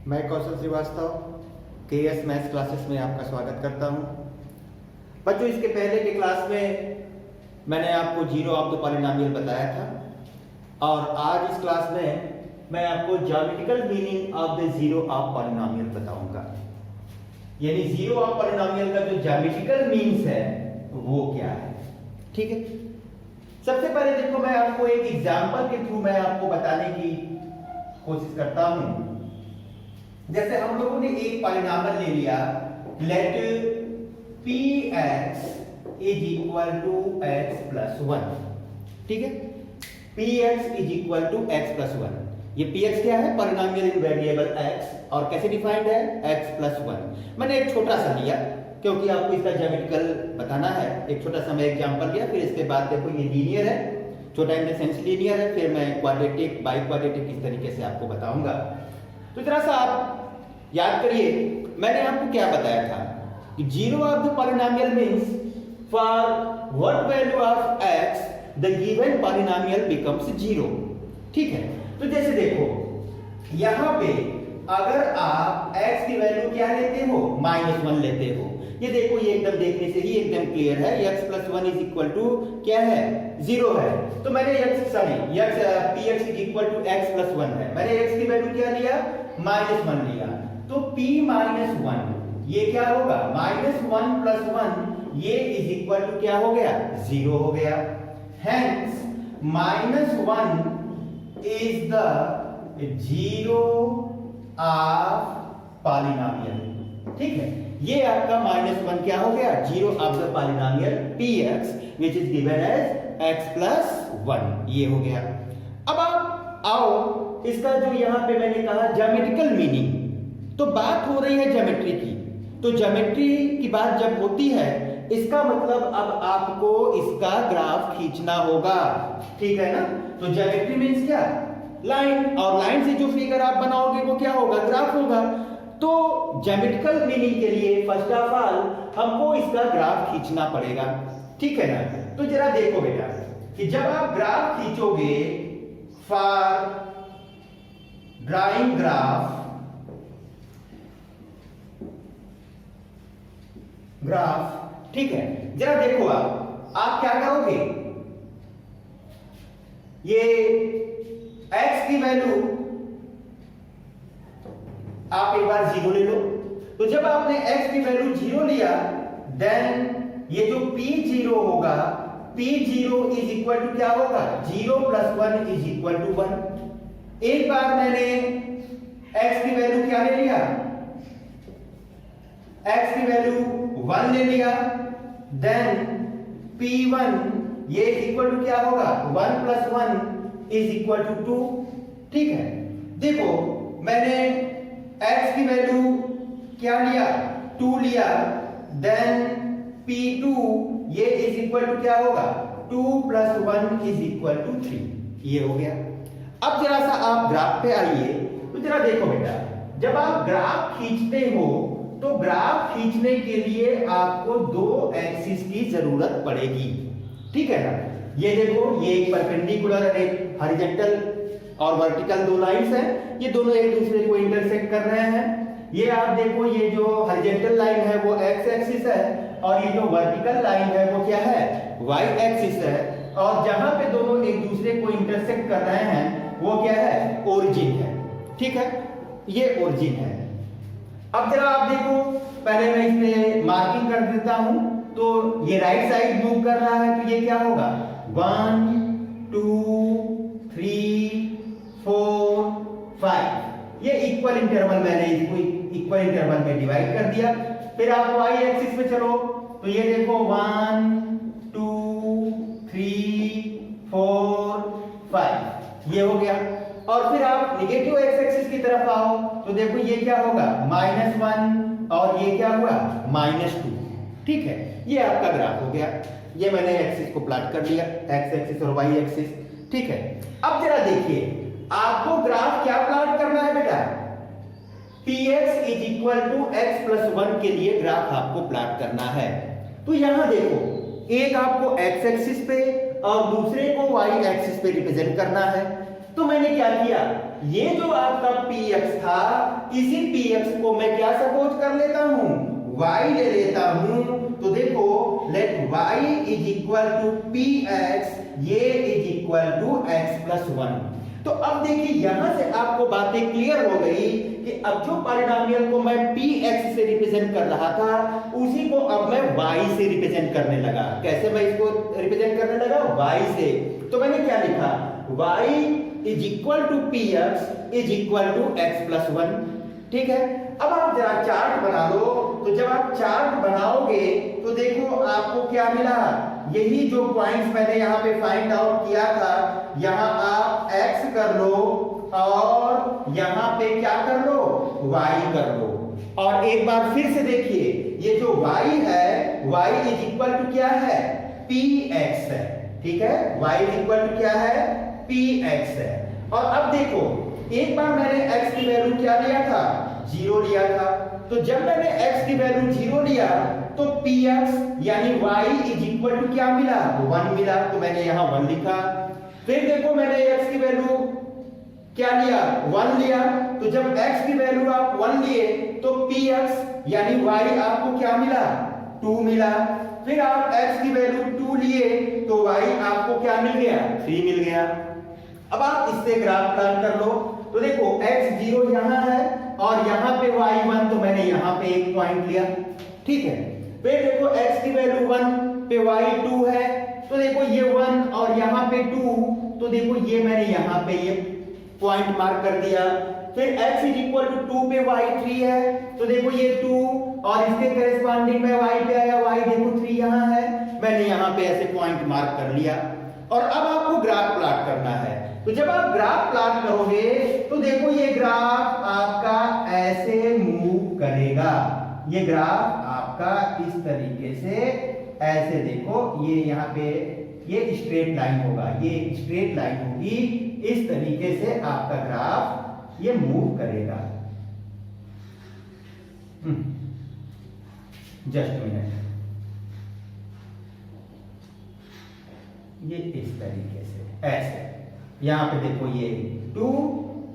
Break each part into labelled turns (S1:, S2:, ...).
S1: मैं कौशल Srivastava KS maths classes में आपका स्वागत करता हूं। बच्चों, इसके पहले के क्लास में मैंने आपको जीरो ऑफ द पॉलिनोमियल बताया था और आज इस क्लास में मैं आपको geometrical meaning of the zero of polynomial बताऊंगा। यानी जीरो ऑफ पॉलिनोमियल का जो ज्योमेट्रिकल मीन्स है वो क्या है। ठीक है, सबसे पहले देखो, मैं आपको एक एग्जांपल के थ्रू मैं आपको बताने की कोशिश करता हूं। जैसे हम लोगों ने एक पॉलिनोमियल ले लिया, let px is equal to x plus 1। ठीक है, px is equal to x plus 1। ये px क्या है? पॉलिनोमियल इन वेरिएबल x, और कैसे डिफाइंड है? x plus 1। मैंने एक छोटा सा लिया क्योंकि आपको इसका ज्योमेट्रिकल बताना है। एक छोटा सा मैं एग्जांपल लिया, फिर इसके बाद देखो ये लीनियर है, छोटा इन द सेंस लीनियर है, फिर मैं क्वाड्रेटिक बाई क्वाड्रेटिक इस तरीके से आपको बताऊंगा। तो जरा सा आप याद करिए, मैंने आपको क्या बताया था कि zero of the polynomial means for what value of x the given polynomial becomes zero. ठीक है, तो जैसे देखो यहां पे अगर आप x की वैल्यू क्या लेते हो? -1 लेते हो। ये देखो, ये एकदम देखने से ही एकदम क्लियर है, x plus 1 is equal to क्या है? 0 है। तो मैंने px is equal to x plus 1 है, मैंने x की वैल्यू क्या लिया? -1 लिया। तो p माइनस 1 ये क्या होगा? -1 प्लस 1 ये इज इक्वल टू क्या हो गया? 0 हो गया। Hence -1 is the zero of polynomial. ठीक है, ये आपका -1 क्या हो गया? Zero of the polynomial px which is given as x plus 1। ये हो गया। अब आप आओ, इसका जो यहां पे मैंने कहा ज्योमेट्रिकल मीनिंग, तो बात हो रही है ज्योमेट्री की। तो ज्योमेट्री की बात जब होती है, इसका मतलब अब आपको इसका ग्राफ खींचना होगा। ठीक है ना? तो ज्योमेट्री मीन्स क्या? लाइन, और लाइन से जो फिगर आप बनाओगे वो क्या होगा? ग्राफ होगा। तो ज्योमेट्रिकल मीनिंग के लिए फर्स्ट ऑफ ऑल हमको इसका ग्राफ खींचना पड़ेगा। ठीक है ना? तो जरा देखो बेटा कि जब आप ग्राफ खींचोगे, फॉर ड्राइंग ग्राफ ठीक है, जरा देखो आप क्या करोगे? ये x की वैल्यू आप एक बार 0 ले लो। तो जब आपने x की वैल्यू 0 लिया, देन ये जो p0 होगा, p0 इज इक्वल टू क्या होगा? 0 प्लस 1 इज इक्वल टू 1। एक बार मैंने x की वैल्यू क्या ले लिया? x की वैल्यू 1 ले लिया, देन p1 ये इक्वल टू क्या होगा? 1 प्लस 1 इज इक्वल टू 2। ठीक है, देखो मैंने x की वैल्यू क्या लिया? 2 लिया, देन p2 ये इज इक्वल टू क्या होगा? 2 प्लस 1 इज इक्वल टू 3। ये हो गया। अब जरा सा आप ग्राफ पे आइए, तो जरा देखो बेटा, जब आप ग्राफ खींचते हो तो ग्राफ खींचने के लिए आपको दो एक्सिस की जरूरत पड़ेगी। ठीक है ना? ये देखो, ये एक परपेंडिकुलर और एक हॉरिजॉन्टल और वर्टिकल दो लाइंस हैं, ये दोनों एक दूसरे को इंटरसेक्ट कर रहे हैं। ये आप देखो, ये जो हॉरिजॉन्टल लाइन है वो x एक्सिस है, और ये जो वर्टिकल लाइन है वो क्या है? y एक्सिस है। और जहां पे दोनों एक दूसरे को इंटरसेक्ट कर रहे हैं वो क्या है? ओरिजिन है। ठीक है, ये ओरिजिन है। अब जरा आप देखो, पहले मैं इस पे मार्किंग कर देता हूं। तो ये राइट साइड मूव कर रहा है, तो ये क्या होगा? 1 2 3 4 5। ये इक्वल इंटरवल, मैंने इसको इक्वल इंटरवल में डिवाइड कर दिया। फिर आप y एक्सिस पे चलो, तो ये देखो 1 2 3 4 5 ये हो गया। और फिर आप निगेटिव x एक्सिस की तरफ आओ, तो देखो ये क्या होगा? -1, और ये क्या हुआ? -2। ठीक है, ये आपका ग्राफ हो गया। ये मैंने एक्सिस को प्लॉट कर लिया, x एक्सिस और y एक्सिस। ठीक है, अब जरा देखिए, आपको ग्राफ क्या प्लॉट करना है बेटा? px is equal to x plus 1 के लिए ग्राफ आपको प्लॉट करना है। तो यहां देखो, एक आपको x एक्सिस पे और दूसरे को y एक्सिस पे रिप्रेजेंट करना है। तो मैंने क्या किया, ये जो आपका px था, इसी px को मैं क्या सपोज कर लेता हूं, y ले लेता हूं। तो देखो let y is equal to px, ये is equal to x plus 1। तो अब देखिए यहां से आपको बातें क्लियर हो गई कि अब जो पॉलिनोमियल को मैं px से रिप्रेजेंट कर रहा था, उसी को अब मैं y से रिप्रेजेंट करने लगा। कैसे मैं इसको रिप्रेजेंट करने लगा, y से। तो मैंने क्या लिखा, y is equal to px is equal to x plus 1। ठीक है, अब आप जरा चार्ट बना लो। तो जब आप चार्ट बनाओगे तो देखो आपको क्या मिला, यही जो पॉइंट्स मैंने यहाँ पे फाइंड आउट किया था, यहाँ आप x कर लो और यहाँ पे क्या कर लो, y कर लो। और एक बार फिर से देखिए, ये जो y है, y इज इक्वल टू क्या है, px है। ठीक है, y इज इक्वल टू क्या है, px है। और अब देखो एक बार मैंने x की वैल्यू क्या लिया था, 0 लिया था। तो जब मैंने x की वैल्यू 0 लिया तो px यानी y इज इक्वल टू क्या मिला, 1 मिला। तो मैंने यहाँ 1 लिखा। फिर देखो मैंने x की वैल्यू क्या लिया, 1 लिया। तो जब x की वैल्यू आप 1 लिए तो px यानी y आपको क्या मिला, 2 मिला। फिर आप x की वैल्यू 2 लिए तो y आपको क्या मिल गया, 3 मिल गया। अब आप इससे ग्राफ प्लॉट कर लो। तो देखो x0 यहां है और यहां पे y1, तो मैंने यहां पे एक पॉइंट लिया। ठीक है, फिर देखो x की वैल्यू 1 पे y2 है, तो देखो ये 1 और यहां पे 2, तो देखो ये मैंने यहां पे ये पॉइंट मार्क कर दिया। फिर x इज इक्वल टू 2 पे y3 है, तो देखो ये 2 और इसके करेस्पॉन्डिंग में y पे आया, y देखो 3 यहां है, मैंने यहां पे ऐसे पॉइंट मार्क कर लिया। और अब आपको ग्राफ प्लॉट करना है। तो जब आप ग्राफ प्लॉट करोगे तो देखो ये ग्राफ आपका ऐसे मूव करेगा। ये ग्राफ आपका इस तरीके से ऐसे, देखो ये यहाँ पे ये स्ट्रेट लाइन होगा, ये स्ट्रेट लाइन होगी, इस तरीके से आपका ग्राफ ये मूव करेगा। जस्ट मिनट, ये इस तरीके से ऐसे, यहां पे देखो ये 2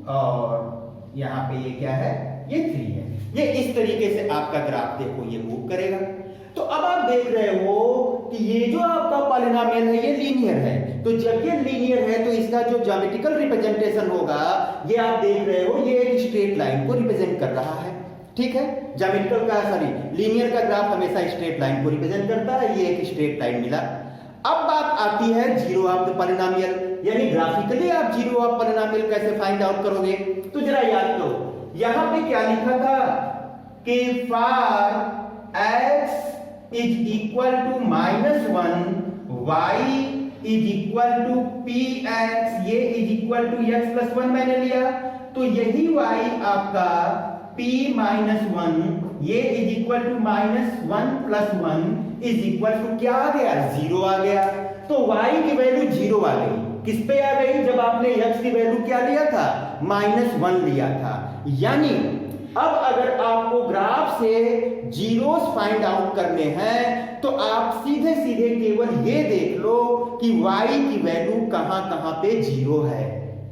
S1: और यहां पे ये क्या है, ये 3 है। ये इस तरीके से आपका ग्राफ देखो ये मूव करेगा। तो अब आप देख रहे हो कि ये जो आपका पॉलिनोमियल है ये लीनियर है। तो जब ये लीनियर है तो इसका जो ज्योमेट्रिकल रिप्रेजेंटेशन होगा, ये आप देख रहे हो ये एक स्ट्रेट लाइन को रिप्रेजेंट कर रहा है। ठीक है, ज्योमेट्रिकल का लीनियर का ग्राफ हमेशा स्ट्रेट लाइन को रिप्रेजेंट करता है, ये एक स्ट्रेट लाइन मिला। अब बात आती है जीरो ऑफ द पॉलिनोमियल, यानी ग्राफिकली आप जीरो ऑफ पॉलिनोमियल कैसे फाइंड आउट करोगे। तो जरा याद करो, यहां पे क्या लिखा था कि for x is equal to -1, y is equal to px, ये is equal to x plus 1 मैंने लिया। तो यही y आपका p माइनस 1, ये is equal to -1 plus 1 is equal to क्या आ गया, 0 आ गया। तो y की वैल्यू 0 आ गई। किस पे आ गई, जब आपने x की वैल्यू क्या लिया था, -1 लिया था। यानी अब अगर आपको ग्राफ से जीरोस फाइंड आउट करने हैं तो आप सीधे सीधे केवल ये देख लो कि y की वैल्यू कहां कहां पे 0 है।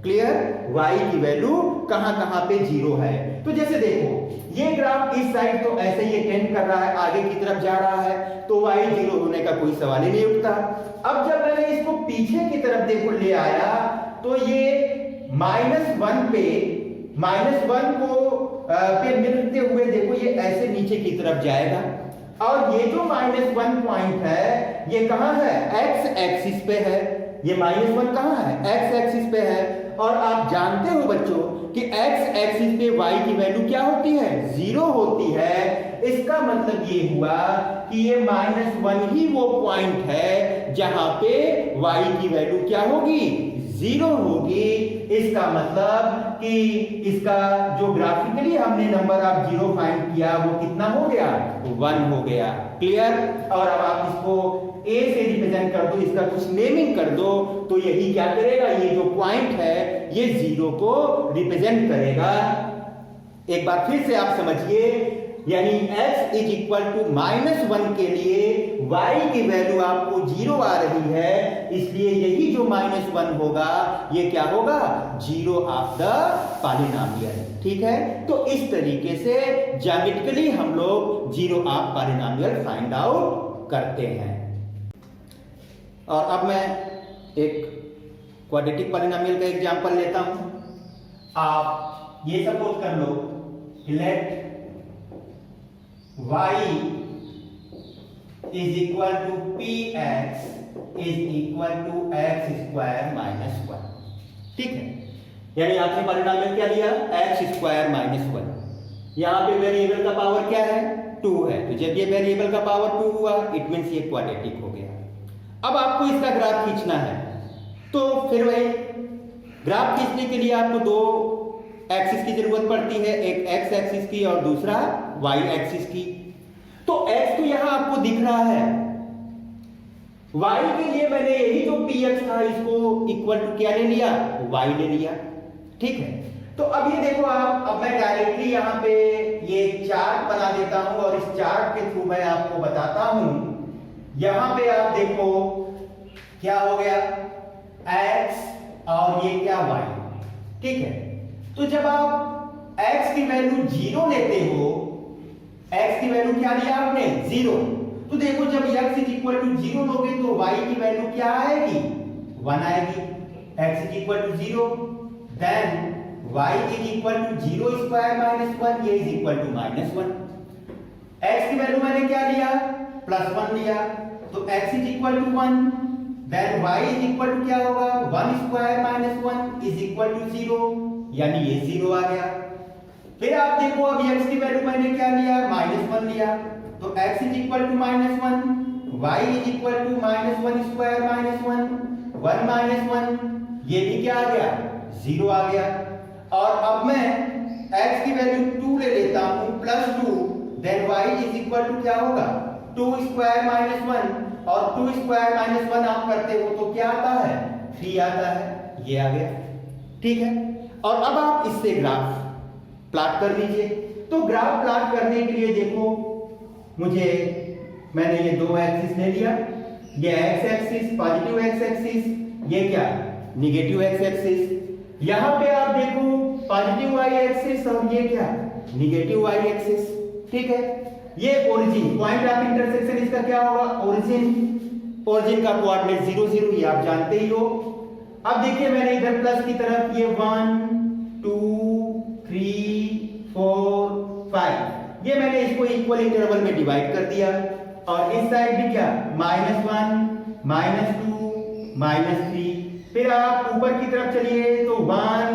S1: क्लियर, y की वैल्यू कहां कहां पे 0 है। तो जैसे देखो ये ग्राफ इस साइड तो ऐसे ही टेंड कर रहा है, आगे की तरफ जा रहा है, तो y 0 होने का कोई सवाल ही नहीं उठता। अब जब मैंने इसको पीछे की तरफ देखो ले आया तो ये -1 पे -1 को पे मिलते हुए देखो ये ऐसे नीचे की तरफ जाएगा। और ये जो -1 पॉइंट है ये कहां है, x एक्सिस पे है। ये -1 कहां है, x एक्सिस पे है। और आप जानते हो बच्चों कि x एक्सिस पे y की वैल्यू क्या होती है, 0 होती है। इसका मतलब ये हुआ कि ये -1 ही वो पॉइंट है जहां पे y की वैल्यू क्या होगी, 0 होगी। इसका मतलब कि इसका जो ग्राफिकली हमने नंबर ऑफ 0 फाइंड किया वो कितना हो गया, 1 हो गया। क्लियर। और अब आप इसको a से रिप्रेजेंट कर दो, इसका कुछ नेमिंग कर दो, तो यही क्या करेगा, ये जो पॉइंट है ये 0 को रिप्रेजेंट करेगा। एक बार फिर से आप समझिए, यानी x इज इक्वल टू -1 के लिए y की वैल्यू आपको 0 आ रही है, इसलिए यही जो -1 होगा ये क्या होगा, 0 ऑफ द पॉलिनोमियल। ठीक है, तो इस तरीके से ज्योमेट्रिकली हम लोग 0 ऑफ पॉलिनोमियल फाइंड आउट करते हैं। और अब मैं एक क्वाड्रेटिक पॉलिनोमियल का एग्जांपल लेता हूं। आप ये सपोज कर लो, let y is equal to px is equal to x square minus 1। ठीक है, यानी आपने पॉलिनोमियल क्या लिया, x स्क्वायर माइनस 1। यहां पे वेरिएबल का पावर क्या है, 2 है, तो जब ये वेरिएबल का पावर 2 हुआ इट मींस ये क्वाड्रेटिक हो गया। अब आपको इसका ग्राफ खींचना है, तो फिर वही ग्राफ खींचने के लिए आपको दो एक्सिस की जरूरत पड़ती है, एक एक्स एक्सिस की और दूसरा वाई एक्सिस की। तो एक्स तो यहां आपको दिख रहा है, वाई के लिए मैंने यही जो px था इसको इक्वल टू क्या ले लिया, वाई ले लिया। ठीक है, तो अब ये देखो आप, अब मैं डायरेक्टली यहां पे ये चार्ट बना देता हूं और इस चार्ट के थ्रू मैं आपको बताता हूं। यहां पे आप देखो क्या हो गया, x और ये क्या y। ठीक है, तो जब आप x की वैल्यू 0 लेते हो, x की वैल्यू क्या लिया आपने, 0, तो देखो जब x इज इक्वल टू 0 लोगे तो y की वैल्यू क्या आएगी, 1 आएगी। x is equal to 0, then y is equal to 0 square minus 1, ये इज इक्वल टू -1। x की वैल्यू मैंने क्या लिया, +1 लिया, तो x is equal to 1, then y is equal to क्या होगा, 1 square minus 1 is equal to 0, यानी ये 0 आ गया। फिर आप देखो अब x की वैल्यू मैंने क्या लिया, -1 लिया, तो x is equal to -1, y is equal to -1 square minus 1 minus 1, ये भी क्या आ गया, 0 आ गया। और अब मैं x की वैल्यू 2 ले लेता हूं, +2, then y is equal to क्या होगा, 2 स्क्वायर माइनस 1, और 2 स्क्वायर माइनस 1 आप करते हो तो क्या आता है, 3 आता है, ये आ गया। ठीक है, और अब आप इससे ग्राफ प्लॉट कर लीजिए। तो ग्राफ प्लॉट करने के लिए देखो, मैंने ये दो एक्सिस ले लिया, ये x axis positive x axis, ये क्या निगेटिव एक्स एक्सिस। यहां पे आप देखो पॉजिटिव वाई एक्सिस और ये क्या निगेटिव वाई एक्सिस। ठीक है, ये ओरिजिन पॉइंट ऑफ इंटरसेक्शन इसका क्या होगा, ओरिजिन का कोऑर्डिनेट 0 0, ये आप जानते ही हो। अब देखिए मैंने इधर प्लस की तरफ ये 1 2 3 4 5, ये मैंने इसको इक्वल इंटरवल में डिवाइड कर दिया, और इस साइड भी क्या -1 -2 -3। फिर आप ऊपर की तरफ चलिए तो 1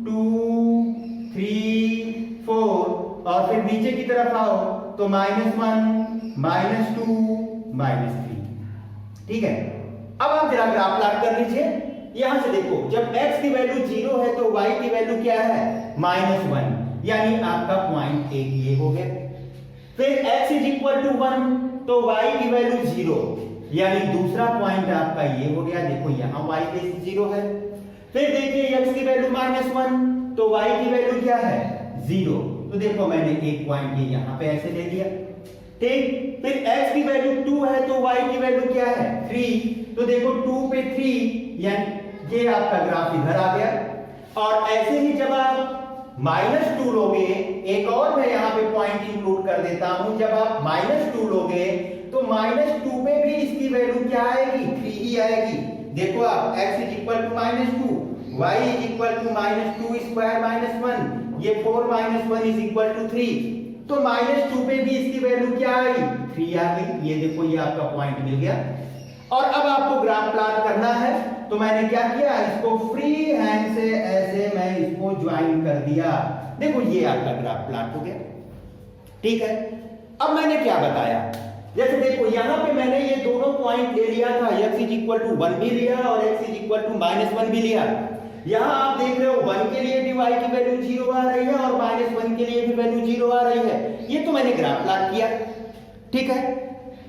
S1: 2 3 4, और फिर नीचे की तरफ आओ तो -1 -2 -3। ठीक है, अब आप जरा ग्राफ प्लॉट कर लीजिए। यहां से देखो जब x की वैल्यू 0 है तो y की वैल्यू क्या है, -1, यानी आपका पॉइंट 1 ये हो गया। फिर x इज इक्वल टू 1 तो y की वैल्यू 0, यानी दूसरा पॉइंट आपका ये हो गया। देखो यहां y बेस 0 है। फिर देखिए x की वैल्यू -1 तो y की वैल्यू क्या है, 0, तो देखो मैंने एक पॉइंट ये यहां पे ऐसे ले लिया। ठीक, फिर x की वैल्यू 2 है तो y की वैल्यू क्या है, 3, तो देखो 2 पे 3, यानी ये आपका ग्राफ इधर आ गया। और ऐसे ही जब आप -2 लोगे, एक और मैं यहां पे पॉइंट इंक्लूड कर देता हूं, जब आप -2 लोगे तो -2 पे भी इसकी वैल्यू क्या आएगी, 3 ही आएगी। देखो आप x is equal to -2, y is equal to -2 square minus 1, ये 4 -1 इज इक्वल टू 3, तो -2 पे भी इसकी वैल्यू क्या आई, 3 आ गई। ये देखो ये आपका पॉइंट मिल गया। और अब आपको ग्राफ प्लॉट करना है, तो मैंने क्या किया, इसको फ्री हैंड से ऐसे मैं इसको ज्वाइन कर दिया। देखो ये आपका ग्राफ प्लॉट हो गया। ठीक है, अब मैंने क्या बताया, जैसे देखो यहां पे मैंने ये दोनों पॉइंट ले लिया था, x इज इक्वल टू 1 भी लिया और x इज इक्वल टू -1 भी लिया। यहां आप देख रहे हो 1 के लिए भी y की वैल्यू 0 आ रही है और -1 के लिए भी वैल्यू 0 आ रही है। ये तो मैंने ग्राफ प्लॉट किया। ठीक है,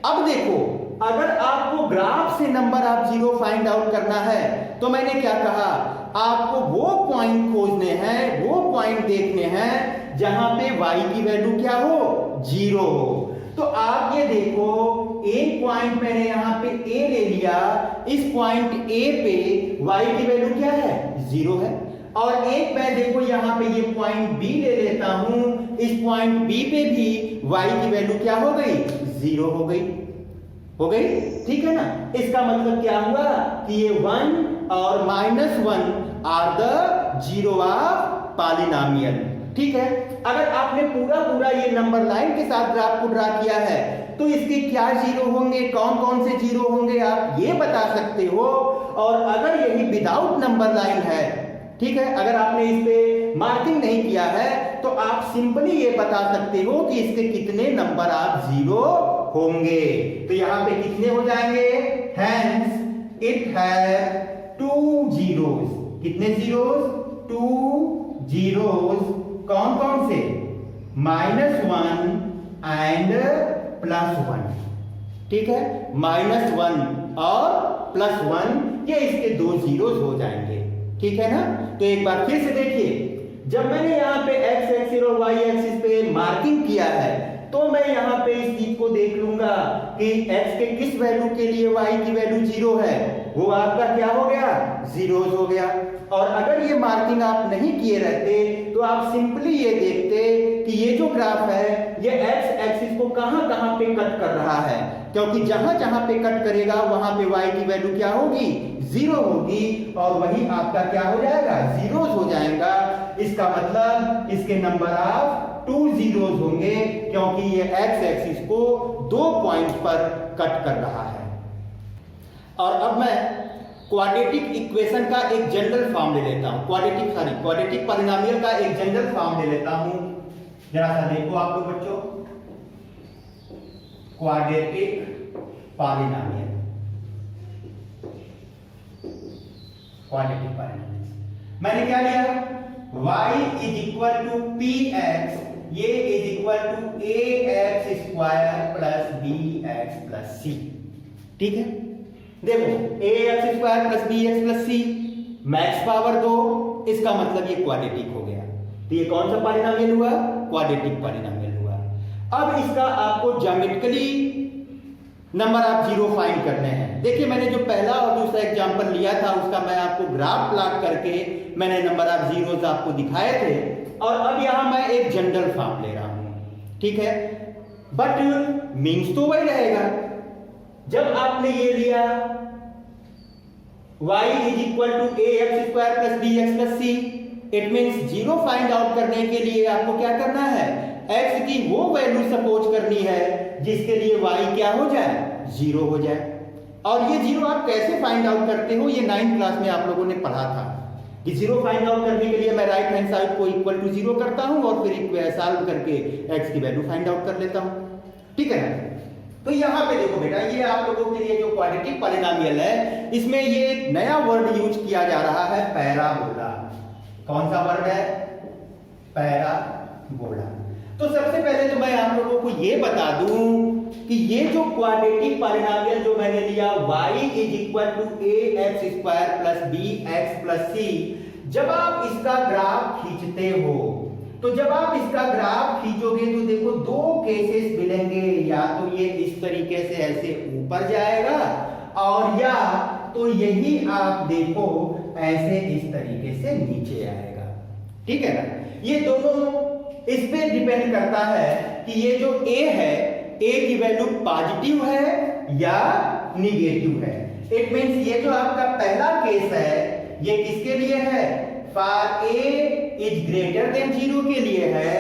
S1: अब देखो अगर आपको ग्राफ से नंबर ऑफ 0 फाइंड आउट करना है तो मैंने क्या कहा, आपको वो पॉइंट खोजने हैं, वो पॉइंट देखने हैं जहां पे y की वैल्यू क्या हो, 0 हो। तो आप ये देखो, एक पॉइंट मैंने यहां पे a ले लिया, इस पॉइंट a पे y की वैल्यू क्या है, 0 है। और एक मैं देखो यहां पे ये पॉइंट b ले लेता हूं, इस पॉइंट b पे भी y की वैल्यू क्या हो गई, 0 हो गई, ठीक है ना। इसका मतलब क्या हुआ कि ये 1 और -1 are the zero of polynomial, ठीक है। अगर आपने पूरा ये नंबर लाइन के साथ ग्राफ को ड्रा किया है तो इसके क्या जीरो होंगे, कौन कौन से जीरो होंगे आप ये बता सकते हो। और अगर यही विदाउट नंबर लाइन है, ठीक है, अगर आपने इस पे मार्किंग नहीं किया है तो आप सिंपली ये बता सकते हो कि इसके कितने नंबर आप जीरो होंगे। तो यहां पे कितने हो जाएंगे, हेंस इट हैव 2 जीरोस। कितने जीरोस, 2 जीरोस। कौन कौन से, -1 एंड +1, ठीक है। -1 और +1 ये इसके 2 जीरोस हो जाएंगे, ठीक है ना। तो एक बार फिर से देखिए, जब मैंने यहाँ पे x एक्सिस और y एक्सिस पे मार्किंग किया है तो मैं यहाँ पे इस चीज को देख लूंगा कि x के किस वैल्यू के लिए y की वैल्यू 0 है, वो आपका क्या हो गया, 0 हो गया। और अगर ये मार्किंग आप नहीं किए रहते तो आप सिंपली ये देखते कि ये जो ग्राफ है ये x एक्सिस को कहां पे कट कर रहा है, क्योंकि जहां पे कट करेगा वहां पे y की वैल्यू क्या होगी, 0 होगी, और वही आपका क्या हो जाएगा, जीरोस हो जाएगा। इसका मतलब इसके नंबर ऑफ 2 जीरोस होंगे, क्योंकि ये x एक्सिस को 2 पॉइंट पर कट कर रहा है। और अब मैं क्वाड्रेटिक इक्वेशन का एक जनरल फॉर्म ले लेता हूं, क्वाड्रेटिक पॉलिनोमियल का एक जनरल फॉर्म ले लेता हूं। जरा सा देखो आप लोग बच्चों, क्वाड्रेटिक पॉलिनोमियल, मैंने क्या लिया, y is equal to px, ये is equal to ax square plus bx plus c, ठीक है। देखो ax square plus bx plus c max power 2, इसका मतलब ये क्वाड्रेटिक हो गया। तो ये कौन सा पॉलिनोमियल हुआ, क्वाड्रेटिक पॉलिनोमियल हुआ। अब इसका आपको ज्योमेट्रिकली नंबर ऑफ 0 फाइंड करने हैं। देखिए मैंने जो पहला और दूसरा एग्जांपल लिया था उसका मैं आपको ग्राफ प्लॉट करके मैंने नंबर ऑफ जीरोस आपको दिखाए थे, और अब यहां मैं एक जनरल फॉर्म ले रहा हूं, ठीक है। बट मीन्स तो वही रहेगा। जब आपने ये लिया y is equal to ax square plus bx plus c, it means 0 find out करने के लिए आपको क्या करना है, x की वो वैल्यू सपोज करनी है जिसके लिए y क्या हो जाए, 0 हो जाए। और ये 0 आप कैसे फाइंड आउट करते हो, ये 9th क्लास में आप लोगों ने पढ़ा था कि 0 फाइंड आउट करने के लिए मैं राइट हैंड साइड को इक्वल टू 0 करता हूं और फिर सॉल्व करके x की वैल्यू फाइंड आउट कर लेता हूं, ठीक है ना। तो यहां पे देखो बेटा, ये आप लोगों के लिए जो क्वाड्रेटिक पॉलिनोमियल है इसमें ये एक नया वर्ड यूज किया जा रहा है, पैराबोला। कौन सा वर्ड है, पैराबोला। तो सबसे पहले तो मैं आप लोगों को ये बता दूं कि ये जो क्वाड्रेटिक पॉलिनोमियल जो मैंने लिया y is equal to ax square plus bx plus c, जब आप इसका ग्राफ खींचते हो तो जब आप इसका ग्राफ खींचोगे तो देखो 2 केसेस मिलेंगे, या तो ये इस तरीके से ऐसे ऊपर जाएगा और या तो यही आप देखो ऐसे इस तरीके से नीचे आएगा, ठीक है ना। ये दोनों इस पे डिपेंड करता है कि ये जो a है, a की वैल्यू पॉजिटिव है या निगेटिव है। इट मींस ये जो आपका पहला केस है ये किसके लिए है, for a is greater than 0 के लिए है,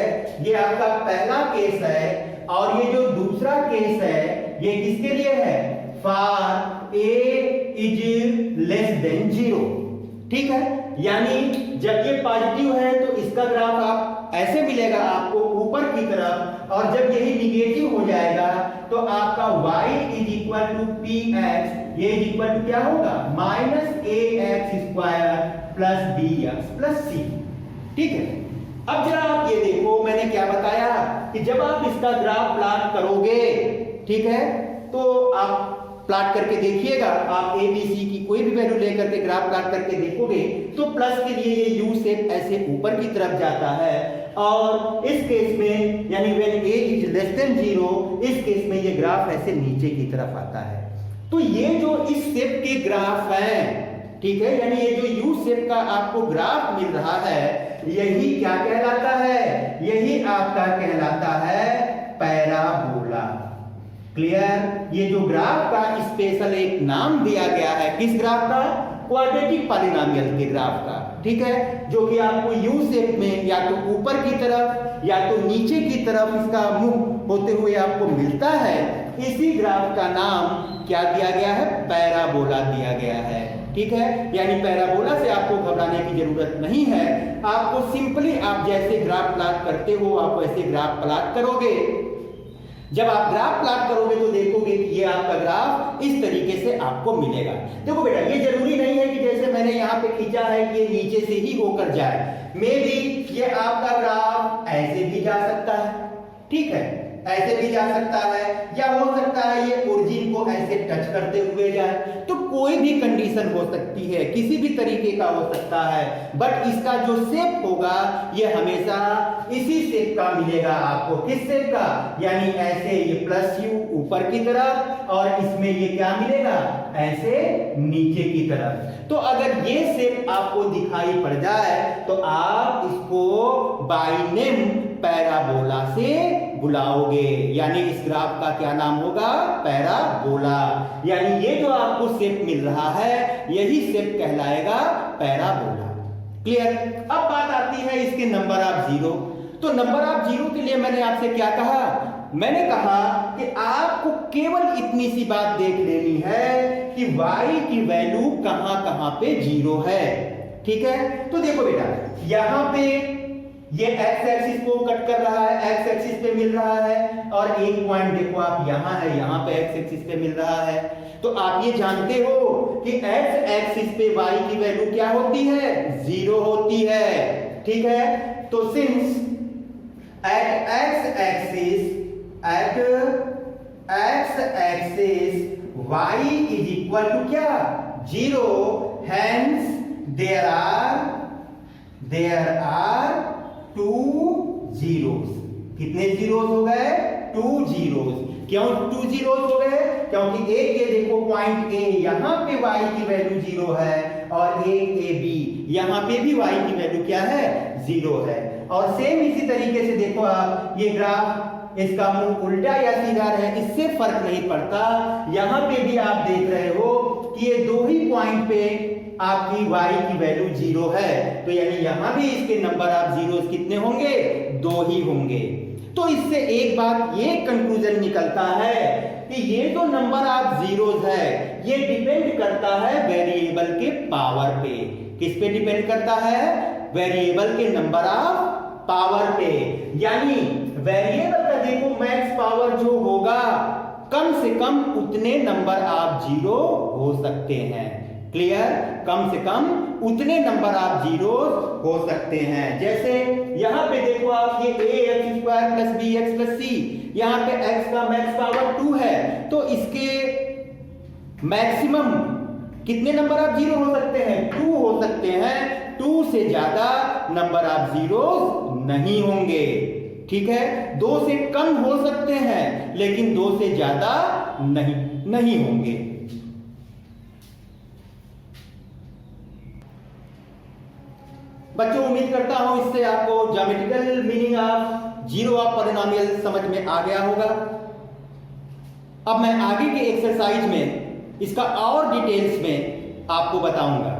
S1: ये आपका पहला केस है। और ये जो दूसरा केस है ये किसके लिए है, for a is less than 0, ठीक है। यानी जब ये पॉजिटिव है तो इसका ग्राफ आप ऐसे मिलेगा आपको ऊपर की तरफ, और जब यही निगेटिव हो जाएगा तो आपका y is equal to px, ये इज इक्वल टू क्या होगा, -ax square plus bx plus c, ठीक है। अब जरा आप ये देखो, मैंने क्या बताया कि जब आप इसका ग्राफ प्लॉट करोगे, ठीक है, तो आप प्लॉट करके देखिएगा, आप a b c की कोई भी वैल्यू लेकर के ग्राफ प्लॉट करके देखोगे तो प्लस के लिए ये u शेप ऐसे ऊपर की तरफ जाता है, और इस केस में यानी when a is less than 0, इस केस में ये ग्राफ ऐसे नीचे की तरफ आता है। तो ये जो इस शेप के ग्राफ है, ठीक है, यानी ये जो यू शेप का आपको ग्राफ मिल रहा है, यही क्या कहलाता है? यही आपका कहलाता है पैराबोला। क्लियर? ये जो ग्राफ का स्पेशल एक नाम दिया गया है, किस ग्राफ का? क्वाड्रेटिक पॉलिनोमियल के ग्राफ का, ठीक है, जो कि आपको यू शेप में या तो ऊपर की तरफ या तो नीचे की तरफ इसका मुंह होते हुए आपको मिलता है। इसी ग्राफ का नाम क्या दिया गया है? पैराबोला दिया गया है, ठीक है। यानी पैराबोला से आपको घबराने की जरूरत नहीं है। आपको सिंपली आप जैसे ग्राफ प्लॉट करते हो, आप वैसे ग्राफ प्लॉट करोगे। जब आप ग्राफ प्लॉट करोगे तो देखोगे कि ये आपका ग्राफ इस तरीके से आपको मिलेगा। देखो बेटा, ये जरूरी नहीं है कि जैसे मैंने यहाँ पे खींचा है कि ये नीचे से ही होकर जाए। मे बी ये आपका ग्राफ ऐसे भी जा सकता है, ठीक है, ऐसे भी जा सकता है, या हो सकता है ये ओरिजिन को ऐसे टच करते हुए जाए। तो कोई भी कंडीशन हो सकती है, किसी भी तरीके का हो सकता है, बट इसका जो शेप होगा ये हमेशा इसी शेप का मिलेगा आपको। किस शेप का? यानी ऐसे ये प्लस यू ऊपर की तरफ, और इसमें ये क्या मिलेगा? ऐसे नीचे की तरफ। तो अगर ये शेप आपको दिखाई पड़ जाए तो आप इसको बाय नेम पैराबोला से बुलाओगे, यानी इस ग्राफ का क्या नाम होगा? पैराबोला। यानी ये जो आपको शेप मिल रहा है यही शेप कहलाएगा पैराबोला। क्लियर? अब बात आती है इसके नंबर ऑफ जीरो। तो नंबर ऑफ जीरो के लिए मैंने आपसे क्या कहा? मैंने कहा कि आपको केवल इतनी सी बात देख लेनी है कि y की वैल्यू कहां कहां पे जीरो है, ठीक है। तो देखो बेटा, यहां पे ये x एक्सिस को कट कर रहा है, x एक्सिस पे मिल रहा है, और एक पॉइंट देखो आप यहां है, यहां पे x एक्सिस पे मिल रहा है। तो आप ये जानते हो कि x एक्सिस पे y की वैल्यू क्या होती है? जीरो होती है, ठीक है। तो since at x axis y is equal to क्या? Zero, hence there are two zeros. कितने जीरोस हो गए? Two zeros. क्यों टू जीरोस हो गए? क्योंकि एक ये देखो पॉइंट ए, यहां पे y की वैल्यू जीरो है, और एक ए बी, यहां पे भी y की वैल्यू क्या है? जीरो है। और सेम इसी तरीके से देखो आप, ये ग्राफ इसका मुंह उल्टा या सीधा है, इससे फर्क नहीं पड़ता। यहां पे भी आप देख रहे हो कि ये दो ही पॉइंट पे आपकी y की वैल्यू जीरो है, तो यानी यहां भी इसके नंबर ऑफ जीरोस कितने होंगे? दो ही होंगे। तो इससे एक बात ये कंक्लूजन निकलता है कि ये जो नंबर ऑफ जीरोस है ये डिपेंड करता है वेरिएबल के पावर पे। किस पे डिपेंड करता है? वेरिएबल के नंबर ऑफ पावर पे। यानी वेरिएबल का देखो मैक्स पावर जो होगा, कम से कम उतने नंबर ऑफ जीरो हो सकते हैं। क्लियर? कम से कम उतने नंबर ऑफ जीरो हो सकते हैं। जैसे यहां पे देखो आप, ये ax square plus bx plus c, यहां पे x का मैक्स पावर 2 है, तो इसके मैक्सिमम कितने नंबर ऑफ जीरो हो सकते हैं? 2 हो सकते हैं। 2 से ज्यादा नंबर ऑफ जीरो नहीं होंगे, ठीक है। 2 से कम हो सकते हैं, लेकिन 2 से ज्यादा नहीं होंगे। बच्चों, उम्मीद करता हूं इससे आपको geometrical meaning of zero of polynomial समझ में आ गया होगा। अब मैं आगे के एक्सरसाइज में इसका और डिटेल्स में आपको बताऊंगा।